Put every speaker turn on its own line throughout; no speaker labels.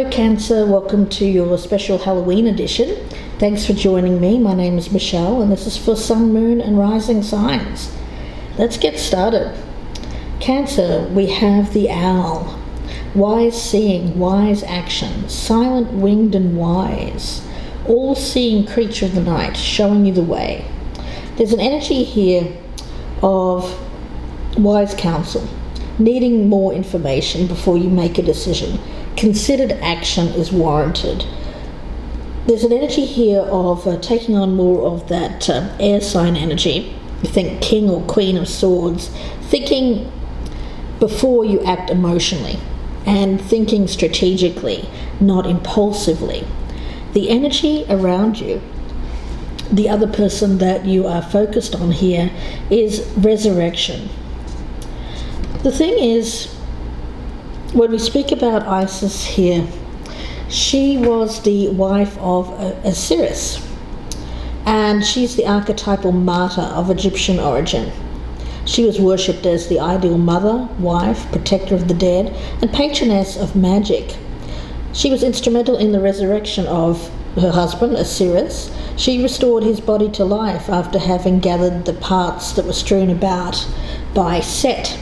Hello Cancer, welcome to your special Halloween edition. Thanks for joining me. My name is Michelle and this is for Sun, Moon and Rising signs. Let's get started. Cancer, we have the owl. Wise seeing, wise action, silent, winged and wise. All-seeing creature of the night, showing you the way. There's an energy here of wise counsel, needing more information before you make a decision. Considered action is warranted. There's an energy here of taking on more of that air sign energy. You think King or Queen of Swords, thinking before you act emotionally and thinking strategically, not impulsively. The energy around you, the other person that you are focused on here, is resurrection. The thing is, when we speak about Isis here, she was the wife of Osiris, and she's the archetypal martyr of Egyptian origin. She was worshipped as the ideal mother, wife, protector of the dead, and patroness of magic. She was instrumental in the resurrection of her husband, Osiris. She restored his body to life after having gathered the parts that were strewn about by Set,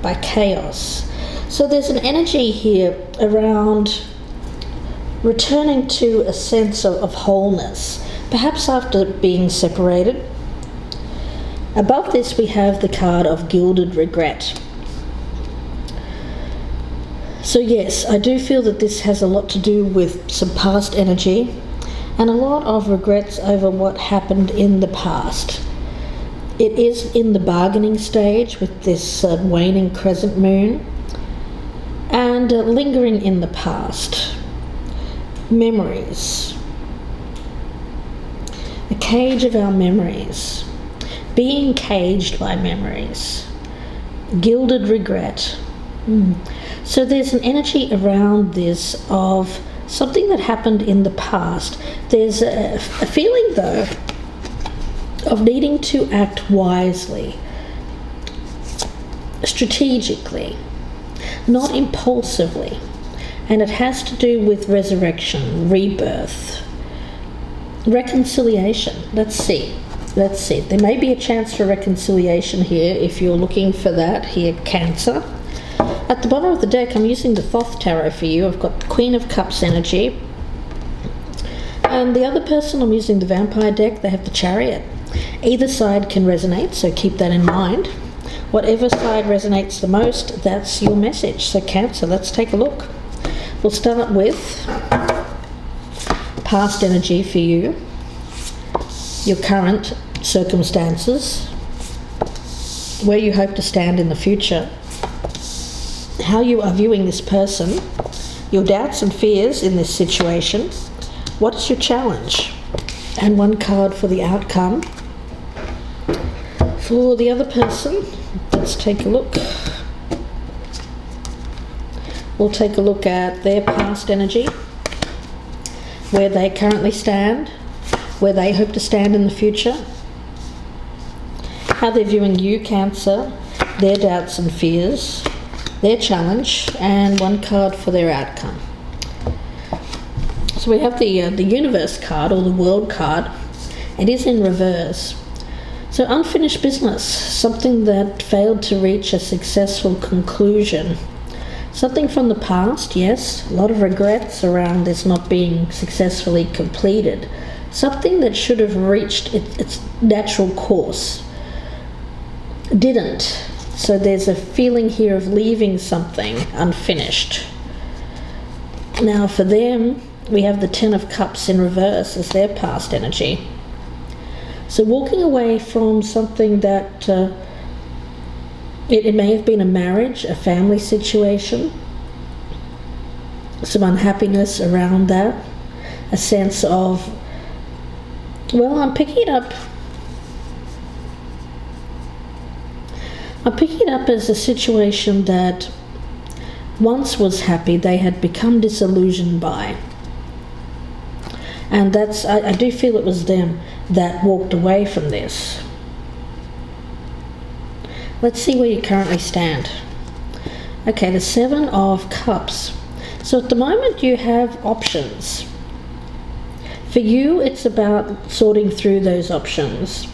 by chaos. So there's an energy here around returning to a sense of wholeness, perhaps after being separated. Above this we have the card of gilded regret. So yes, I do feel that this has a lot to do with some past energy and a lot of regrets over what happened in the past. It is in the bargaining stage with this waning crescent moon and lingering in the past. Memories. A cage of our memories. Being caged by memories. Gilded regret. So there's an energy around this of something that happened in the past. There's a feeling though of needing to act wisely, strategically, not impulsively. And it has to do with resurrection, rebirth, reconciliation. Let's see. There may be a chance for reconciliation here if you're looking for that here, Cancer. At the bottom of the deck, I'm using the Thoth Tarot for you. I've got the Queen of Cups energy. And the other person, I'm using the Vampire deck. They have the Chariot. Either side can resonate, so keep that in mind. Whatever side resonates the most, that's your message. So Cancer, let's take a look. We'll start with past energy for you, your current circumstances, where you hope to stand in the future, how you are viewing this person, your doubts and fears in this situation, what is your challenge, and one card for the outcome. For the other person, let's take a look. We'll take a look at their past energy, where they currently stand, where they hope to stand in the future, how they're viewing you, Cancer, their doubts and fears, their challenge, and one card for their outcome. So we have the Universe card, or the World card. It is in reverse. So unfinished business, something that failed to reach a successful conclusion. Something from the past, yes, a lot of regrets around this not being successfully completed. Something that should have reached its natural course. Didn't. So there's a feeling here of leaving something unfinished. Now for them, we have the Ten of Cups in reverse as their past energy. So walking away from something that it may have been a marriage, a family situation, some unhappiness around that, a sense of, well, I'm picking it up as a situation that once was happy, they had become disillusioned by. And I do feel it was them that walked away from this. Let's see where you currently stand. Okay, the Seven of Cups. So at the moment you have options. For you, it's about sorting through those options,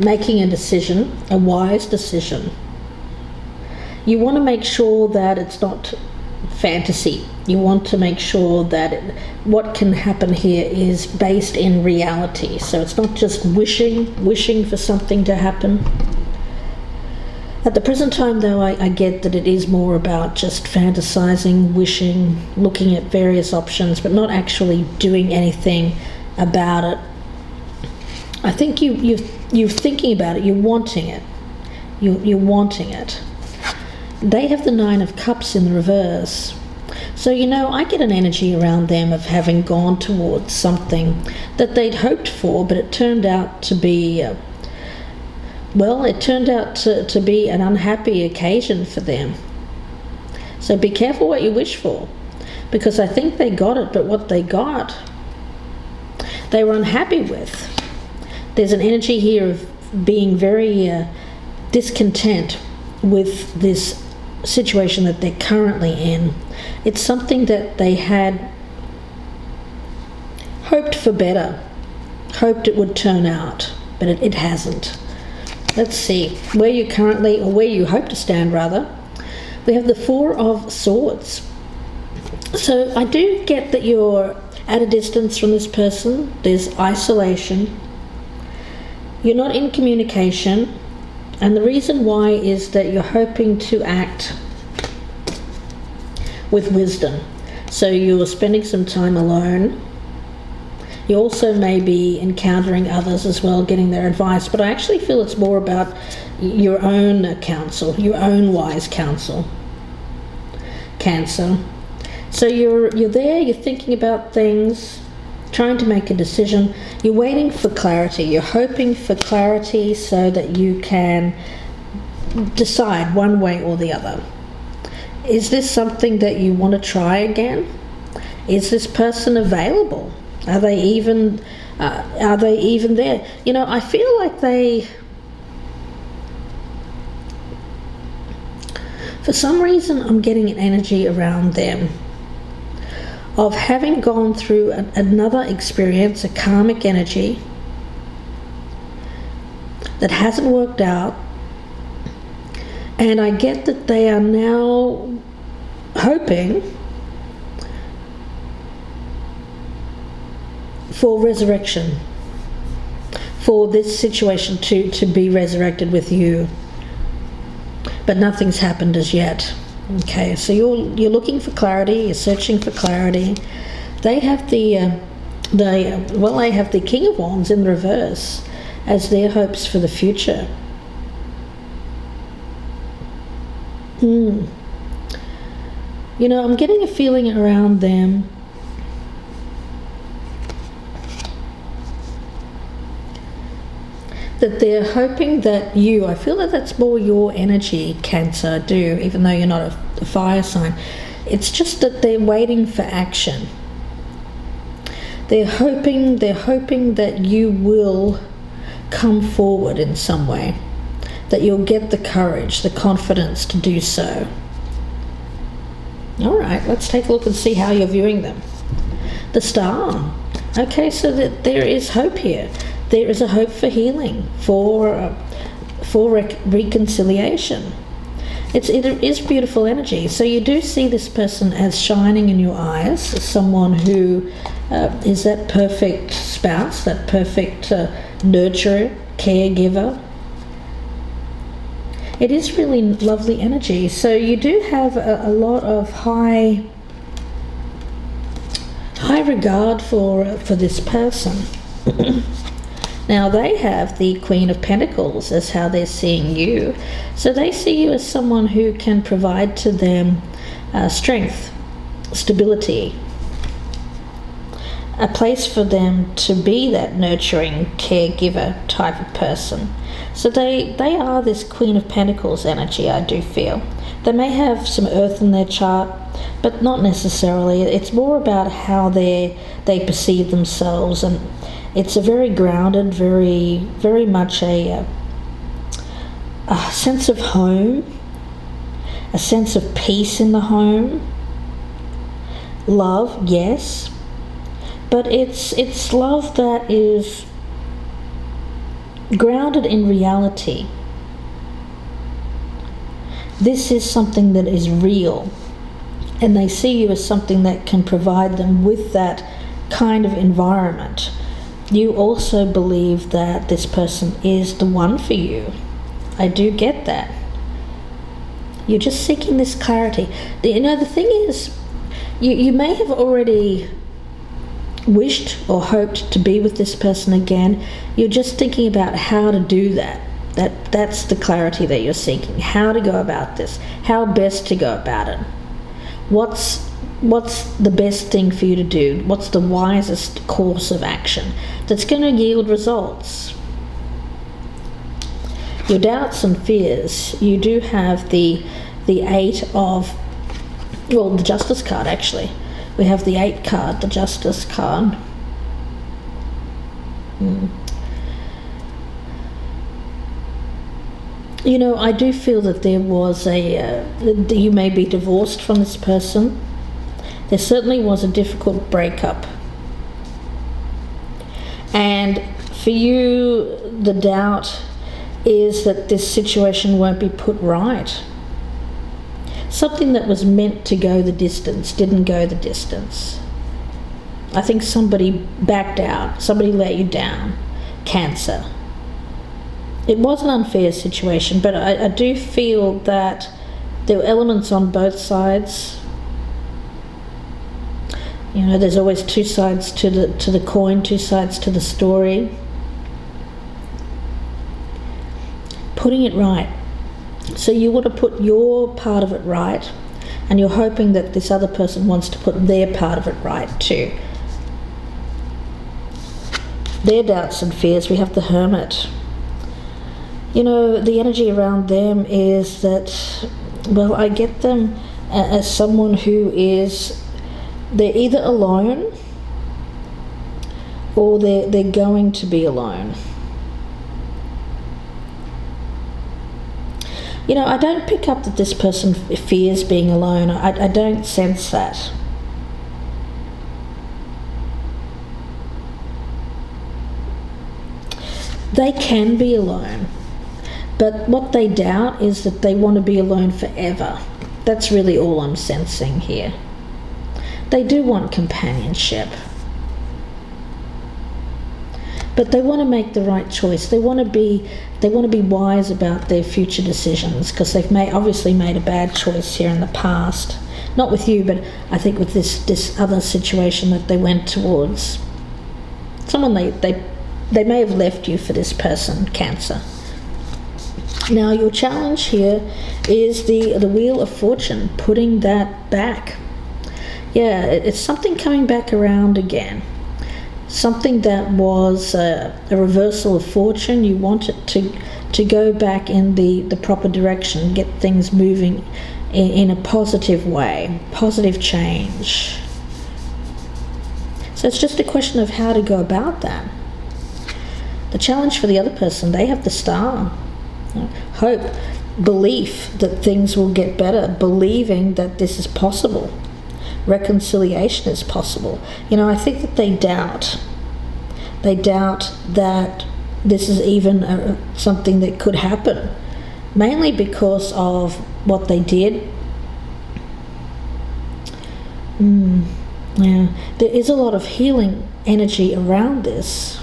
making a decision, a wise decision. You want to make sure that it's not fantasy. You want to make sure that what can happen here is based in reality. So it's not just wishing for something to happen. At the present time, though, I get that it is more about just fantasizing, wishing, looking at various options, but not actually doing anything about it. I think you're thinking about it. You're wanting it. You're wanting it. They have the Nine of Cups in the reverse. So, I get an energy around them of having gone towards something that they'd hoped for, but it turned out to be, to be an unhappy occasion for them. So be careful what you wish for, because I think they got it, but what they got, they were unhappy with. There's an energy here of being very discontent with this situation that they're currently in. It's something that they had hoped for better, hoped it would turn out, but it hasn't. Let's see where you currently, or where you hope to stand rather. We have the Four of Swords. So I do get that you're at a distance from this person. There's isolation. You're not in communication. And the reason why is that you're hoping to act with wisdom. So you're spending some time alone. You also may be encountering others as well, getting their advice. But I actually feel it's more about your own counsel, your own wise counsel. Cancer. So you're there, you're thinking about things, trying to make a decision. You're waiting for clarity. You're hoping for clarity so that you can decide one way or the other. Is this something that you want to try again? Is this person available? Are they even there? I feel like for some reason I'm getting an energy around them of having gone through another experience, a karmic energy that hasn't worked out, and I get that they are now hoping for resurrection, for this situation to be resurrected with you, but nothing's happened as yet. Okay, so you're looking for clarity. You're searching for clarity. They have they have the King of Wands in the reverse as their hopes for the future. I'm getting a feeling around them that they're hoping that I feel that that's more your energy, Cancer, I do, even though you're not a fire sign. It's just that they're waiting for action. They're hoping that you will come forward in some way, that you'll get the courage, the confidence to do so. All right, let's take a look and see how you're viewing them. The Star. Okay, so that there is hope here. There is a hope for healing, for reconciliation. It is beautiful energy. So you do see this person as shining in your eyes, as someone who is that perfect spouse, that perfect nurturer, caregiver. It is really lovely energy. So you do have a lot of high regard for this person. Now they have the Queen of Pentacles as how they're seeing you. So they see you as someone who can provide to them strength, stability, a place for them to be that nurturing caregiver type of person. So they are this Queen of Pentacles energy, I do feel. They may have some earth in their chart, but not necessarily. It's more about how they perceive themselves, and it's a very grounded, very, very much a sense of home, a sense of peace in the home. love, yes, but it's love that is grounded in reality. This is something that is real, and they see you as something that can provide them with that kind of environment. You also believe that this person is the one for you. I do get that. You're just seeking this clarity. The thing is, you may have already wished or hoped to be with this person again. You're just thinking about how to do that. That's the clarity that you're seeking. How to go about this. How best to go about it. What's the best thing for you to do? What's the wisest course of action that's going to yield results? Your doubts and fears. You do have the 8 of, the Justice card actually. We have the 8 card, the Justice card. I do feel that there was you may be divorced from this person. There certainly was a difficult breakup. And for you, the doubt is that this situation won't be put right. Something that was meant to go the distance didn't go the distance. I think somebody backed out. Somebody let you down. Cancer. It was an unfair situation, but I do feel that there were elements on both sides. There's always 2 sides to the coin, 2 sides to the story. Putting it right. So you want to put your part of it right, and you're hoping that this other person wants to put their part of it right too. Their doubts and fears, we have the Hermit. The energy around them is that, I get them as someone who is, they're either alone or they're going to be alone. I don't pick up that this person fears being alone. I don't sense that. They can be alone. But what they doubt is that they want to be alone forever. That's really all I'm sensing here. They do want companionship. But they want to make the right choice. They want to be wise about their future decisions, because they've obviously made a bad choice here in the past. Not with you, but I think with this other situation that they went towards. Someone they may have left you for this person, Cancer. Now your challenge here is the Wheel of Fortune, putting that back. Yeah, it's something coming back around again. Something that was a reversal of fortune. You want it to go back in the proper direction, get things moving in a positive way, positive change. So it's just a question of how to go about that. The challenge for the other person, they have the Star. Hope, belief that things will get better, believing that this is possible. Reconciliation is possible. I think that they doubt. They doubt that this is even something that could happen, mainly because of what they did. Yeah, there is a lot of healing energy around this.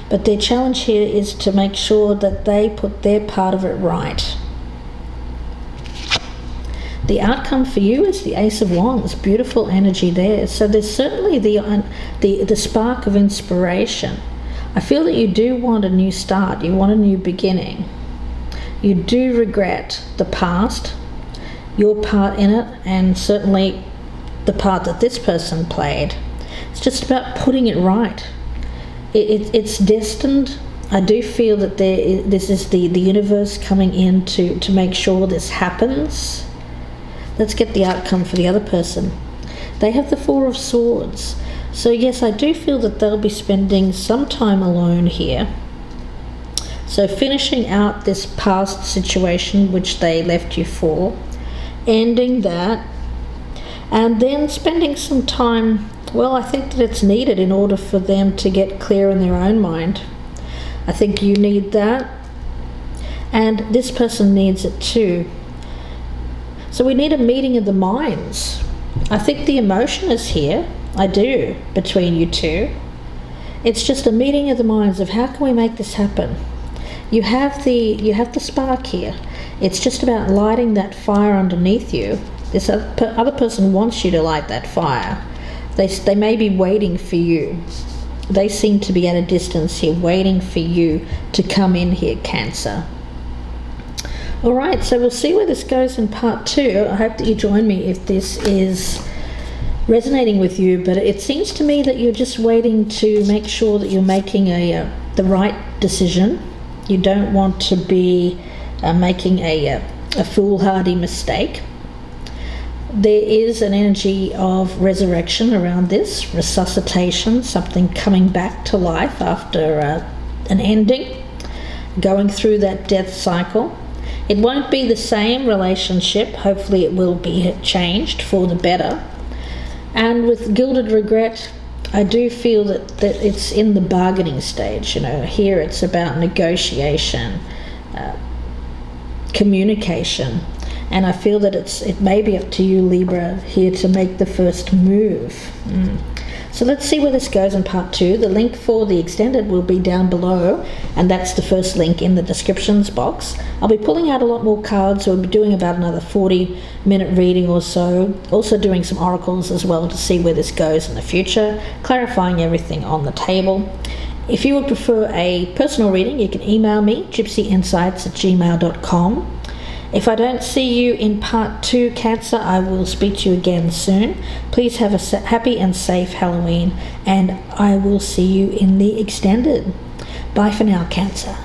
But their challenge here is to make sure that they put their part of it right. The outcome for you is the Ace of Wands, beautiful energy there. So there's certainly the spark of inspiration. I feel that you do want a new start, you want a new beginning. You do regret the past, your part in it, and certainly the part that this person played. It's just about putting it right. It's destined. I do feel that this is the universe coming in to make sure this happens. Let's get the outcome for the other person. They have the Four of Swords. So yes, I do feel that they'll be spending some time alone here. So finishing out this past situation which they left you for, ending that, And then spending some time, well, I think that it's needed in order for them to get clear in their own mind. I think you need that, and this person needs it too. So we need a meeting of the minds. I think the emotion is here, I do, between you two. It's just a meeting of the minds of how can we make this happen. You have the spark here. It's just about lighting that fire underneath you. This other person wants you to light that fire. They may be waiting for you. They seem to be at a distance here, waiting for you to come in here, Cancer. All right, so we'll see where this goes in part 2. I hope that you join me if this is resonating with you, but it seems to me that you're just waiting to make sure that you're making the right decision. You don't want to be making a foolhardy mistake. There is an energy of resurrection around this, resuscitation, something coming back to life after an ending, going through that death cycle. It won't be the same relationship. Hopefully it will be changed for the better. And with gilded regret, I do feel that it's in the bargaining stage. Here it's about negotiation, communication. And I feel that it may be up to you, Libra, here to make the first move. So let's see where this goes in part 2. The link for the extended will be down below, and that's the first link in the descriptions box. I'll be pulling out a lot more cards, so we'll be doing about another 40-minute reading or so. Also doing some oracles as well to see where this goes in the future, clarifying everything on the table. If you would prefer a personal reading, you can email me, gypsyinsights@gmail.com. If I don't see you in part 2, Cancer, I will speak to you again soon. Please have a happy and safe Halloween, and I will see you in the extended. Bye for now, Cancer.